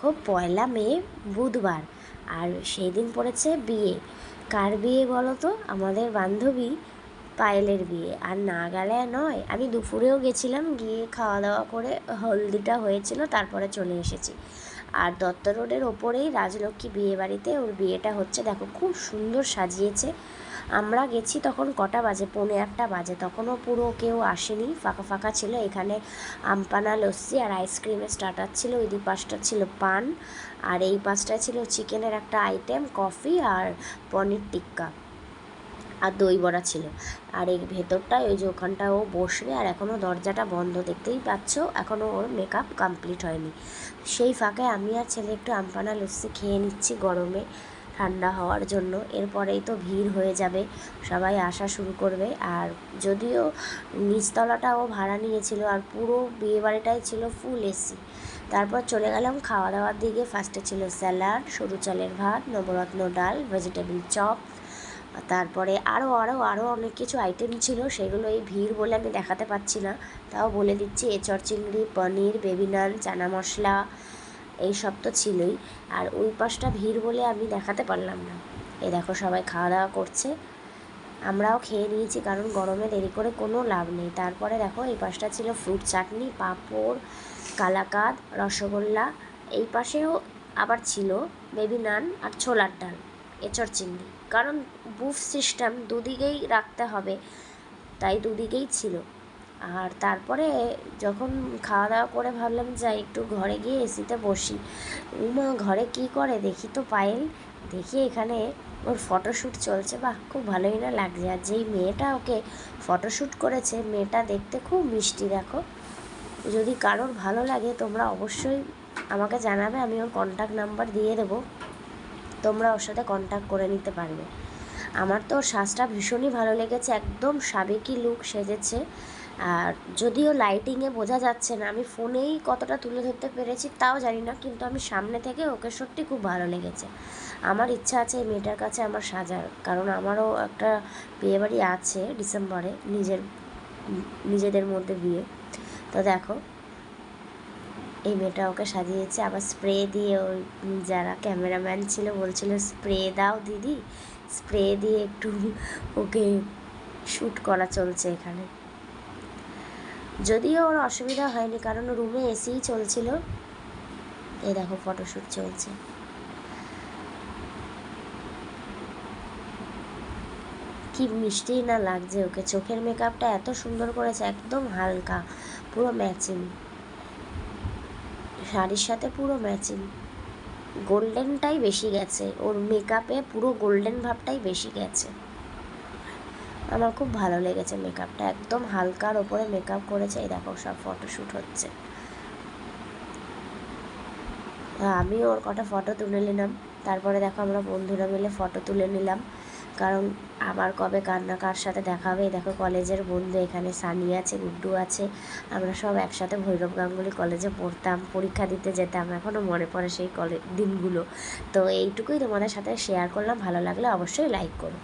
দেখো 1 মে বুধবার, আর সেই দিন পড়েছে বিয়ে। কার বিয়ে বলো তো? আমাদের বান্ধবী পায়েলের বিয়ে। আর না গেলে নয়, আমি দুপুরেও গেছিলাম, গিয়ে খাওয়া দাওয়া করে হলদিটা হয়েছিল, তারপরে চলে এসেছি। আর দত্ত রোডের ওপরেই রাজলক্ষ্মী বিয়ে বাড়িতে ওর বিয়েটা হচ্ছে। দেখো খুব সুন্দর সাজিয়েছে। আমরা গেছি তখন কটা বাজে, 1:45 বাজে, তখনও পুরো কেউ আসেনি, ফাঁকা ফাঁকা ছিল। এখানে আমপানা লস্যি আর আইসক্রিমের স্টার্টার ছিল, ওই দুই পাশটা ছিল পান, আর এই পাশটায় ছিল চিকেনের একটা আইটেম, কফি আর পনির টিক্কা আর দই বড়া ছিল। আর এই ভেতরটায় ওই যে ওখানটা ও বসবে, আর এখনও দরজাটা বন্ধ, দেখতেই পাচ্ছ, এখনও ওর মেকআপ কমপ্লিট হয়নি। সেই ফাঁকে আমি আর ছেলে একটু আমপানা লস্যি খেয়ে নিচ্ছি গরমে ঠান্ডা হওয়ার জন্য। এরপরেই তো ভিড় হয়ে যাবে, সবাই আসা শুরু করবে। আর যদিও নিচতলাটা ও ভাড়া নিয়েছিল, আর পুরো বিয়েবাড়িটাই ছিল ফুল এসি। তারপর চলে গেলাম খাওয়া দাওয়ার দিকে। ফার্স্টে ছিল স্যালাড, সরু চালের ভাত, নবরত্ন ডাল, ভেজিটেবল চপ, তারপরে আরও অনেক কিছু আইটেম ছিল, সেগুলো এই ভিড় বলে আমি দেখাতে পাচ্ছি না, তাও বলে দিচ্ছি। এঁচড় চিংড়ি, পনির, বেবি নান, চানা মশলা, এই সব তো ছিলই। আর ওই পাশটা ভিড় বলে আমি দেখাতে পারলাম না। এই দেখো সবাই খাওয়া দাওয়া করছে, আমরাও খেয়ে নিয়েছি, কারণ গরমে দেরি করে কোনো লাভ নেই। তারপরে দেখো এই পাশটা ছিল ফ্রুট চাটনি, পাঁপড়, কালাকাঁদ, রসগোল্লা। এই পাশেও আবার ছিল বেবি নান আর ছোলার ডাল, এঁচড় চিংড়ি, কারণ বুফ সিস্টেম দুদিকেই রাখতে হবে, তাই দুদিকেই ছিল। আর তারপরে যখন খাওয়া দাওয়া করে ভাবলাম যাই একটু ঘরে গিয়ে এসিতে বসি। উমা, ঘরে কি করে দেখি তো পায়েল, দেখি এখানে ওর ফটোশ্যুট চলছে। বাহ, খুব ভালোই না লাগছে। আর যেই মেয়েটা ওকে ফটোশ্যুট করেছে, মেয়েটা দেখতে খুব মিষ্টি। দেখো, যদি কারোর ভালো লাগে তোমরা অবশ্যই আমাকে জানাবে, আমি ওর কন্ট্যাক্ট নাম্বার দিয়ে দেবো, তোমরা ওর সাথে কন্ট্যাক্ট করে নিতে পারবে। আমার তো ওর সাজটা ভীষণই ভালো লেগেছে, একদম সাবেকি লুক সেজেছে। আর যদিও লাইটিংয়ে বোঝা যাচ্ছে না, আমি ফোনেই কতটা তুলে ধরতে পেরেছি তাও জানি না, কিন্তু আমি সামনে থেকে ওকে সত্যি খুব ভালো লেগেছে। আমার ইচ্ছা আছে এই মেয়েটার কাছে আমার সাজার, কারণ আমারও একটা বিয়েবাড়ি আছে ডিসেম্বরে, নিজেদের মধ্যে বিয়ে। তো দেখো এই মেয়েটা ওকে সাজিয়েছে, আবার স্প্রে দিয়ে, ওই যারা ক্যামেরাম্যান ছিল বলছিল স্প্রে দাও দিদি, স্প্রে দিয়ে একটু ওকে শ্যুট করা চলছে এখানে। যদিও ওর অসুবিধা হয়নি, কারণ রুমে এসিই চলছিল। এই দেখো ফটোশ্যুট চলছে। কি মিষ্টি না লাগছে ওকে, চোখের মেকআপটা এত সুন্দর করেছে, একদম হালকা, পুরো ম্যাচিং, শাড়ির সাথে পুরো ম্যাচিং। গোল্ডেনটাই বেশি গেছে ওর মেকআপে, পুরো গোল্ডেন ভাবটাই বেশি গেছে। আমার খুব ভালো লেগেছে মেকআপটা, একদম হালকার ওপরে মেকআপ করেছে। এই দেখো সব ফটোশ্যুট হচ্ছে, আমি ওর কটা ফটো তুলে নিলাম। তারপরে দেখো আমরা বন্ধুরা মিলে ফটো তুলে নিলাম, কারণ আবার কবে কার না কার সাথে দেখা হবে। দেখো কলেজের বন্ধু, এখানে সানি আছে, গুড্ডু আছে, আমরা সব একসাথে ভৈরব গাঙ্গুলি কলেজে পড়তাম, পরীক্ষা দিতে যেতাম, এখনও মনে পড়ে সেই দিনগুলো। তো এইটুকুই তোমাদের সাথে শেয়ার করলাম, ভালো লাগলে অবশ্যই লাইক করো।